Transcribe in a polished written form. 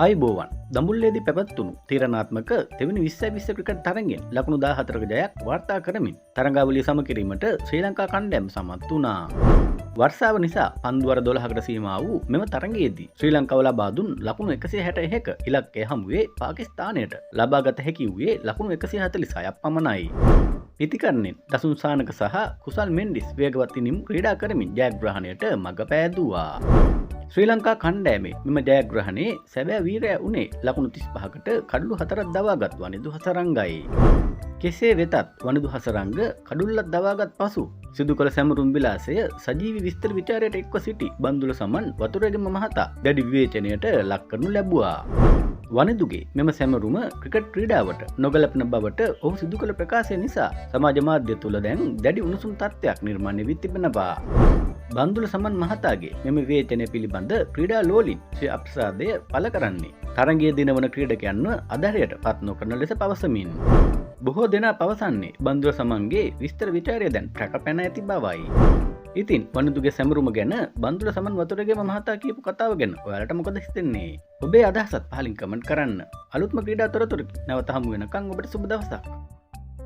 ආයිබෝවන් දඹුල්ලේදී පැවැත්වුණු තීරණාත්මක දෙවනි 2020 ක්‍රිකට් තරගෙන් ලකුණු 14ක ජයක් වාර්තා කරමින් තරඟාවලිය සම කිරීමට ශ්‍රී ලංකා කණ්ඩායම සමත් වුණා. වර්ෂාව නිසා පන්දුවර 12කට සීමා වූ මෙම තරගයේදී ශ්‍රී ලංකාව ලබා දුන් ලකුණු 161ක ඉලක්කය හමුවේ පාකිස්තානයට ලබාගත හැකි වූයේ ලකුණු 146ක් පමණයි. ඉතිකරණයෙන් දසුන් සානක සහ කුසල් මෙන්ඩිස් වේගවත් ඉනිම් ක්‍රීඩා කරමින් ජයග්‍රහණයට මඟ පෑදුවා. ශ්‍රී ලංකා කණ්ඩායමේ මෙම ජයග්‍රහණයේ සැබෑ වීරයා වුණේ ලකුණු 35කට කඩලු 4ක් දවාගත් වනිදු හසරංගයි. කෙසේ වෙතත් වනිදු හසරංග කඩුල්ලක් දවාගත් පසු සිදු කළ සැමරුම් විලාසය සජීවී විස්තර විචාරයට එක්ව සිටි බන්දුල සමන් වතුරගෙම මහතා දැඩි විවේචනයට ලක් කරනු ලැබුවා. වනිදුගේ මෙම සැමරුම ක්‍රිකට් ක්‍රීඩාවට නොගැලපෙන බවට ඔහු සිදු කළ ප්‍රකාශය නිසා සමාජ මාධ්‍ය තුළ දැන් දැඩි උණුසුම් තත්ත්වයක් නිර්මාණය වී තිබෙනවා. බන්දුල සමන් මහතාගේ මෙම විවේචනය පිළිබඳ ක්‍රීඩා ලෝලින් ශ්‍රී අප්‍රසාදය පළ කරන්නේ තරගයේ දිනවන ක්‍රීඩකයන්ව අධෛර්යයට පත් නොකරන ලෙස පවසමින්. බොහෝ දෙනා පවසන්නේ බන්දුල සමන්ගේ විස්තර විචාරය දැන් රැකපැන ඇති බවයි. ඉතින් වනිදුගේ සැමරුම ගැන බන්දුල සමන් වතුරගේම මහතා කියපු කතාව ගැන ඔයාලට මොකද හිතෙන්නේ? ඔබේ අදහසත් පහලින් කමෙන්ට් කරන්න. අලුත්ම ක්‍රීඩා තොරතුරු නැවත හමු වෙනකන් ඔබට සුබ දවසක්.